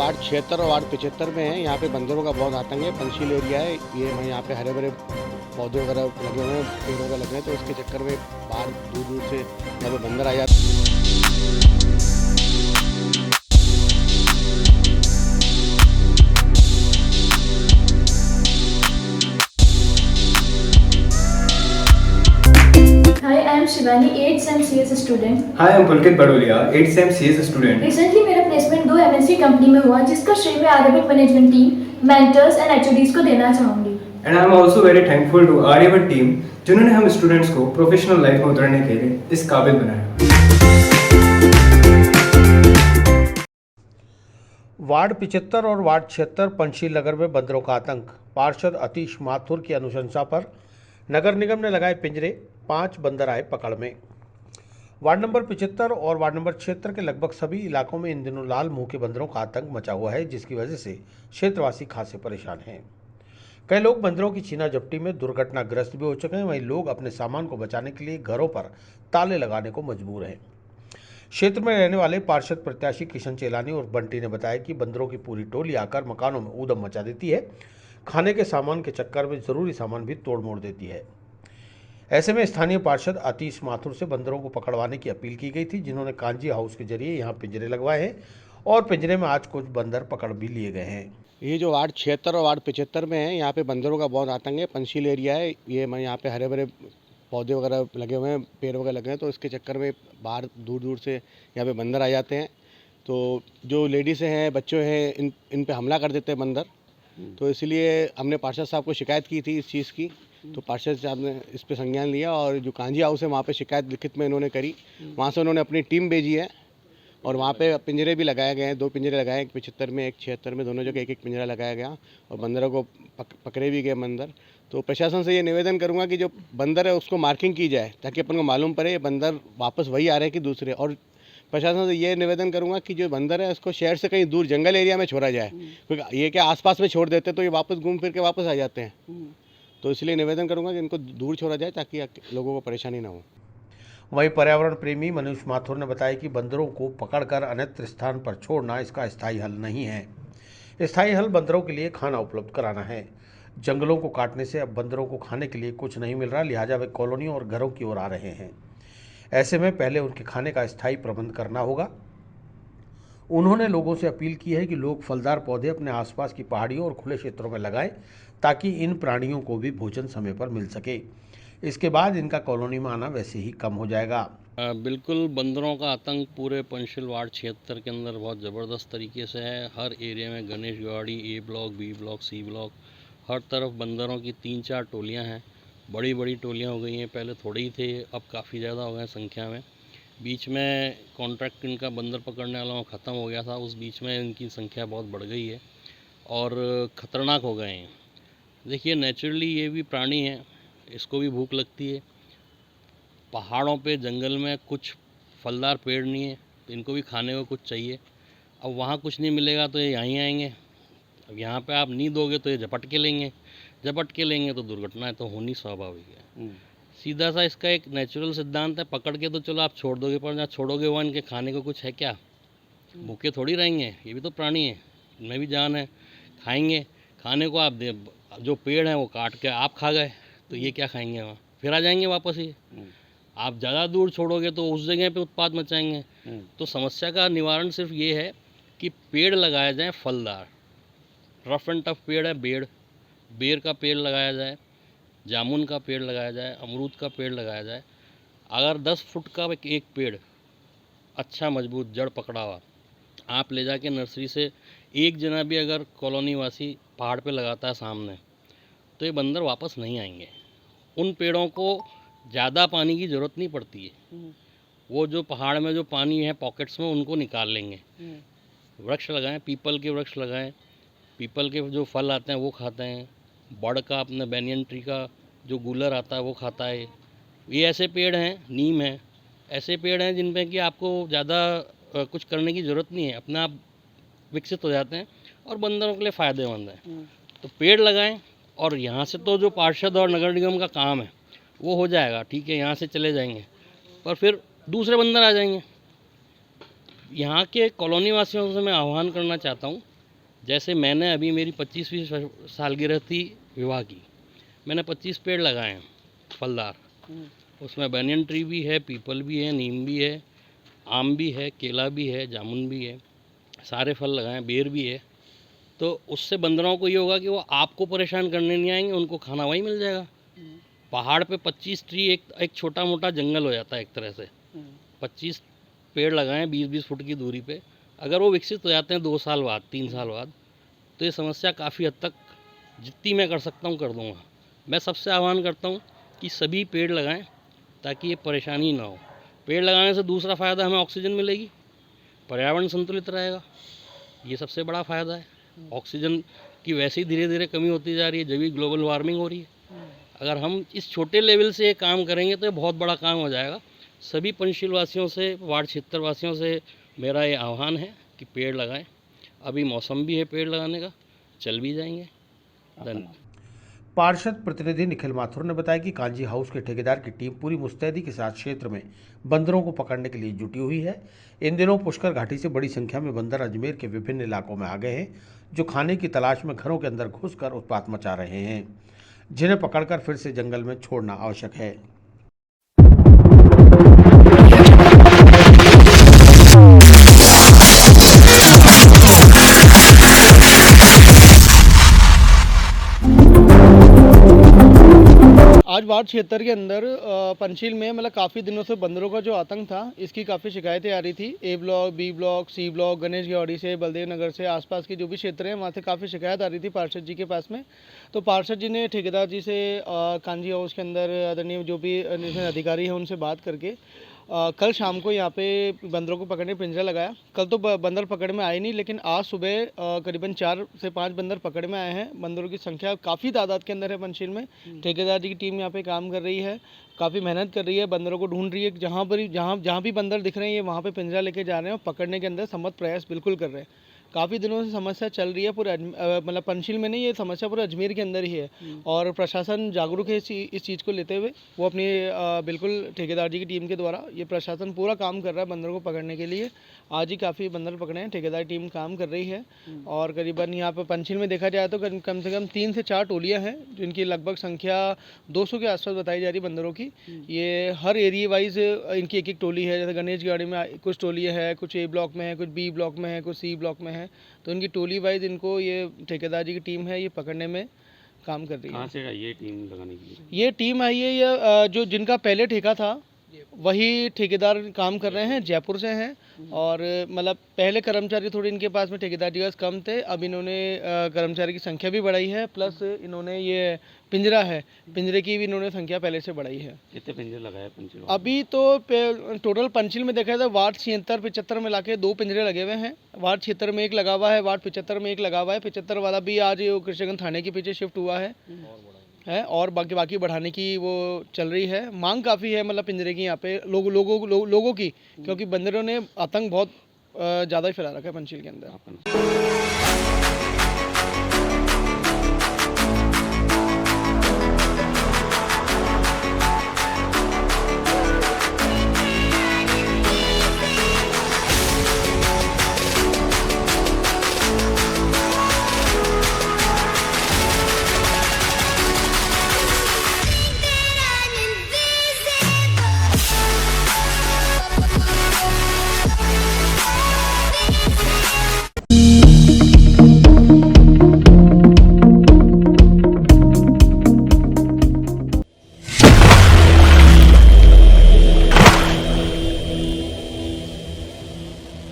Ward 76 और ward 75 में है। यहाँ पे बंदरों का बहुत आतंक है। पंचशील एरिया है ये। यहाँ पे हरे भरे पौधे वगैरह लगे हुए हैं, पेड़ वगैरह लगे हैं, तो उसके चक्कर में बाहर दूर दूर से यहाँ पे बंदर आ जाते हैं। Hi, I am Shivani, 8th SEM CS student. Hi, I am Pulkit Badolia, 8th SEM CS student. Recently मेरा प्लेसमेंट 2 MNC कंपनी में हुआ, जिसका श्रेय मैं Aryabhatta management team, mentors and HODs को देना चाहूँगी। And I am also very thankful to Aryabhatta team जिन्होंने हम स्टूडेंट्स को प्रोफेशनल लाइफ में उतरने के लिए इस काबिल बनाया। वार्ड 75 और वार्ड 76 पंचशील नगर में बंदरों का आतंक। पार्षद अतीश माथुर की अनुशंसा पर नगर निगम ने लगाए पिंजरे, 5 बंदर आए पकड़ में। वार्ड नंबर 75 और वार्ड नंबर 76 के लगभग सभी इलाकों में इन दिनों लाल मुंह के बंदरों का आतंक मचा हुआ है, जिसकी वजह से क्षेत्रवासी खासे परेशान हैं। कई लोग बंदरों की छीना झपटी में दुर्घटनाग्रस्त भी हो चुके हैं। वहीं लोग अपने सामान को बचाने के लिए घरों पर ताले लगाने को मजबूर हैं। क्षेत्र में रहने वाले पार्षद प्रत्याशी किशन चेलानी और बंटी ने बताया कि बंदरों की पूरी टोली आकर मकानों में ऊधम मचा देती है। खाने के सामान के चक्कर में जरूरी सामान भी तोड़ मोड़ देती है। ऐसे में स्थानीय पार्षद आतीश माथुर से बंदरों को पकड़वाने की अपील की गई थी, जिन्होंने कांजी हाउस के जरिए यहां पिंजरे लगवाए हैं और पिंजरे में आज कुछ बंदर पकड़ भी लिए गए हैं। ये जो वार्ड 76 और वार्ड 75 में है, यहाँ पे बंदरों का बहुत आतंक है। पंचशील एरिया है ये। यहाँ पे हरे भरे पौधे वगैरह लगे हुए हैं, पेड़ वगैरह लगे हैं, तो इसके चक्कर में बाहर दूर दूर से यहाँ पे बंदर आ जाते हैं। तो जो लेडीज़ हैं, बच्चे हैं, इन पे हमला कर देते हैं बंदर। तो इसलिए हमने पार्षद साहब को शिकायत की थी इस चीज़ की। तो पार्षद साहब ने इस पे संज्ञान लिया और जो कांजी हाउस है वहाँ पे शिकायत लिखित में इन्होंने करी। वहाँ से उन्होंने अपनी टीम भेजी है और वहाँ पे पिंजरे भी लगाए गए हैं। 2 पिंजरे लगाए, एक 75 में, एक 76 में, दोनों जगह एक एक पिंजरा लगाया गया और बंदरों को पकड़े भी गए बंदर। तो प्रशासन से ये निवेदन करूँगा कि जो बंदर है उसको मार्किंग की जाए, ताकि अपन को मालूम पड़े ये बंदर वापस वही आ रहे हैं कि दूसरे। और प्रशासन से ये निवेदन करूँगा कि जो बंदर है उसको शहर से कहीं दूर जंगल एरिया में छोड़ा जाए, क्योंकि ये क्या आसपास में छोड़ देते तो ये वापस घूम फिर के वापस आ जाते हैं। तो इसलिए निवेदन करूँगा कि इनको दूर छोड़ा जाए ताकि लोगों को परेशानी ना हो। वहीं पर्यावरण प्रेमी मनीष माथुर ने बताया कि बंदरों को पकड़कर अन्यत्र स्थान पर छोड़ना इसका स्थायी हल नहीं है। स्थायी हल बंदरों के लिए खाना उपलब्ध कराना है। जंगलों को काटने से अब बंदरों को खाने के लिए कुछ नहीं मिल रहा, लिहाजा वे कॉलोनियों और घरों की ओर आ रहे हैं। ऐसे में पहले उनके खाने का स्थायी प्रबंध करना होगा। उन्होंने लोगों से अपील की है कि लोग फलदार पौधे अपने आसपास की पहाड़ियों और खुले क्षेत्रों में लगाएं, ताकि इन प्राणियों को भी भोजन समय पर मिल सके। इसके बाद इनका कॉलोनी में आना वैसे ही कम हो जाएगा। बिल्कुल, बंदरों का आतंक पूरे पंचशील वार्ड 76 के अंदर बहुत ज़बरदस्त तरीके से है। हर एरिया में Ganesh Gawadi, A block, B block, C block, हर तरफ बंदरों की 3-4 टोलियां हैं। बड़ी बड़ी टोलियां हो गई हैं। पहले थोड़े ही थे, अब काफ़ी ज़्यादा हो गए संख्या में। बीच में कॉन्ट्रैक्ट इनका बंदर पकड़ने वाला ख़त्म हो गया था, उस बीच में इनकी संख्या बहुत बढ़ गई है और ख़तरनाक हो गए हैं। देखिए, नेचुरली ये भी प्राणी है, इसको भी भूख लगती है। पहाड़ों पे, जंगल में कुछ फलदार पेड़ नहीं है, तो इनको भी खाने को कुछ चाहिए। अब वहाँ कुछ नहीं मिलेगा तो ये यहीं आएंगे। अब यहाँ पे आप नहीं दोगे तो ये झपट के लेंगे तो दुर्घटनाएं तो होनी स्वाभाविक है। सीधा सा इसका एक नेचुरल सिद्धांत है, पकड़ के तो चलो आप छोड़ दोगे, पर जहाँ छोड़ोगे वहाँ इनके खाने को कुछ है क्या? भूखे थोड़ी रहेंगे, ये भी तो प्राणी है, इनमें भी जान है। खाएंगे, खाने को आप दे, जो पेड़ हैं वो काट के आप खा गए तो ये क्या खाएंगे? वहाँ फिर आ जाएंगे वापस ही। आप ज़्यादा दूर छोड़ोगे तो उस जगह पे उत्पात मचाएंगे। तो समस्या का निवारण सिर्फ ये है कि पेड़ लगाए जाएं फलदार। रफ एंड टफ पेड़ है बेर का पेड़ लगाया जाए, जामुन का पेड़ लगाया जाए, अमरूद का पेड़ लगाया जाए। अगर 10 फुट का एक पेड़ अच्छा मजबूत जड़ पकड़ा हुआ आप ले जाके नर्सरी से एक जना भी अगर कॉलोनी वासी पहाड़ पे लगाता है सामने, तो ये बंदर वापस नहीं आएंगे। उन पेड़ों को ज़्यादा पानी की ज़रूरत नहीं पड़ती है। वो जो पहाड़ में जो पानी है पॉकेट्स में, उनको निकाल लेंगे। वृक्ष लगाएं, पीपल के वृक्ष लगाएं। पीपल के जो फल आते हैं वो खाते हैं। बड़ का, अपने बैनियन ट्री का जो गूलर आता है वो खाता है। ये ऐसे पेड़ हैं, नीम है, ऐसे पेड़ हैं जिन पे कि आपको ज़्यादा कुछ करने की ज़रूरत नहीं है, अपने आप विकसित हो जाते हैं और बंदरों के लिए फ़ायदेमंद है। तो पेड़ लगाएं। और यहाँ से तो जो पार्षद और नगर निगम का काम है वो हो जाएगा, ठीक है, यहाँ से चले जाएंगे, पर फिर दूसरे बंदर आ जाएंगे। यहाँ के कॉलोनी वासियों से मैं आह्वान करना चाहता हूँ जैसे मैंने अभी मेरी 25वीं सालगिरह थी विवाह की, मैंने 25 पेड़ लगाए हैं फलदार। उसमें बैनियन ट्री भी है, पीपल भी है, नीम भी है, आम भी है, केला भी है, जामुन भी है, सारे फल लगाए, बेर भी है। तो उससे बंदरों को ये होगा कि वो आपको परेशान करने नहीं आएंगे, उनको खाना वहीं मिल जाएगा। पहाड़ पे 25 ट्री एक छोटा मोटा जंगल हो जाता है एक तरह से। 25 पेड़ लगाएं 20-20 फुट की दूरी पे, अगर वो विकसित हो जाते हैं 2 साल बाद 3 साल बाद, तो ये समस्या काफ़ी हद तक जितनी मैं कर सकता हूँ कर दूँगा। मैं सबसे आह्वान करता हूँ कि सभी पेड़ लगाएं ताकि ये परेशानी ना हो। पेड़ लगाने से दूसरा फ़ायदा हमें ऑक्सीजन मिलेगी, पर्यावरण संतुलित रहेगा, ये सबसे बड़ा फ़ायदा है। ऑक्सीजन की वैसे ही धीरे धीरे कमी होती जा रही है, जब भी ग्लोबल वार्मिंग हो रही है। अगर हम इस छोटे लेवल से ये काम करेंगे तो ये बहुत बड़ा काम हो जाएगा। सभी पंचशील वासियों से, वार्ड क्षेत्र वासियों से मेरा ये आह्वान है कि पेड़ लगाएं। अभी मौसम भी है पेड़ लगाने का, चल भी जाएंगे। धन्यवाद। पार्षद प्रतिनिधि निखिल माथुर ने बताया कि कांजी हाउस के ठेकेदार की टीम पूरी मुस्तैदी के साथ क्षेत्र में बंदरों को पकड़ने के लिए जुटी हुई है। इन दिनों पुष्कर घाटी से बड़ी संख्या में बंदर अजमेर के विभिन्न इलाकों में आ गए हैं, जो खाने की तलाश में घरों के अंदर घुसकर उत्पात मचा रहे हैं, जिन्हें पकड़कर फिर से जंगल में छोड़ना आवश्यक है। आज वार्ड क्षेत्र के अंदर पंचशील में मतलब काफ़ी दिनों से बंदरों का जो आतंक था, इसकी काफ़ी शिकायतें आ रही थी। A block, B block, C block, Ganesh Gewadi से, बलदेव नगर से, आसपास के जो भी क्षेत्र हैं वहाँ से काफ़ी शिकायत आ रही थी पार्षद जी के पास में। तो पार्षद जी ने ठेकेदार जी से कांजी हाउस के अंदर आदरणीय जो भी अधिकारी हैं उनसे बात करके कल शाम को यहाँ पे बंदरों को पकड़ने पिंजरा लगाया। कल तो बंदर पकड़ में आए नहीं, लेकिन आज सुबह करीबन 4 से 5 बंदर पकड़ में आए हैं। बंदरों की संख्या काफ़ी तादाद के अंदर है पंचशील में। ठेकेदार जी की टीम यहाँ पे काम कर रही है, काफ़ी मेहनत कर रही है, बंदरों को ढूंढ रही है। जहाँ भी बंदर दिख रहे हैं ये वहाँ पे पिंजरा लेके जा रहे हैं और पकड़ने के अंदर सम्मत प्रयास बिल्कुल कर रहे हैं। काफ़ी दिनों से समस्या चल रही है पूरे मतलब पंचशील में नहीं, ये समस्या पूरे अजमेर के अंदर ही है। और प्रशासन जागरूक है इस चीज़ को लेते हुए। वो अपनी बिल्कुल ठेकेदार जी की टीम के द्वारा ये प्रशासन पूरा काम कर रहा है बंदरों को पकड़ने के लिए। आज ही काफ़ी बंदर पकड़े हैं, ठेकेदार टीम काम कर रही है। और करीबन यहाँ पर पंचशील में देखा जाए तो कम से कम 3 से 4 टोलियाँ हैं, जिनकी लगभग संख्या 200 के आसपास बताई जा रही है बंदरों की। ये हर एरिया वाइज इनकी एक टोली है। जैसे गणेश गाड़ी में कुछ टोलियाँ हैं, कुछ ए ब्लॉक में है, कुछ बी ब्लॉक में है, कुछ सी ब्लॉक में है। तो इनकी टोली वाइज इनको ये ठेकेदार जी की टीम है, ये पकड़ने में काम कर रही है। कहाँ से आई ये टीम लगाने के लिए? ये टीम आई है, ये जो जिनका पहले ठेका था वही ठेकेदार काम कर रहे हैं, जयपुर से हैं। और मतलब पहले कर्मचारी थोड़े इनके पास में ठेकेदार जी कम थे, अब इन्होंने कर्मचारी की संख्या भी बढ़ाई है, प्लस इन्होंने ये पिंजरा है, पिंजरे की भी इन्होंने संख्या पहले से बढ़ाई है। कितने पिंजरे लगाए पंचशील? अभी तो टोटल पंचशील में देखा जाए तो वार्ड 76-75 मिला के 2 पिंजरे लगे हुए हैं। वार्ड 76 में 1 लगा हुआ है, वार्ड 75 में 1 लगा हुआ है। 75 वाला भी आज कृष्णगंज थाने के पीछे शिफ्ट हुआ है और बाकी बढ़ाने की वो चल रही है। मांग काफ़ी है मतलब पिंजरे की यहाँ पे लोगों की, क्योंकि बंदरों ने आतंक बहुत ज़्यादा ही फैला रखा है पंचशील के अंदर।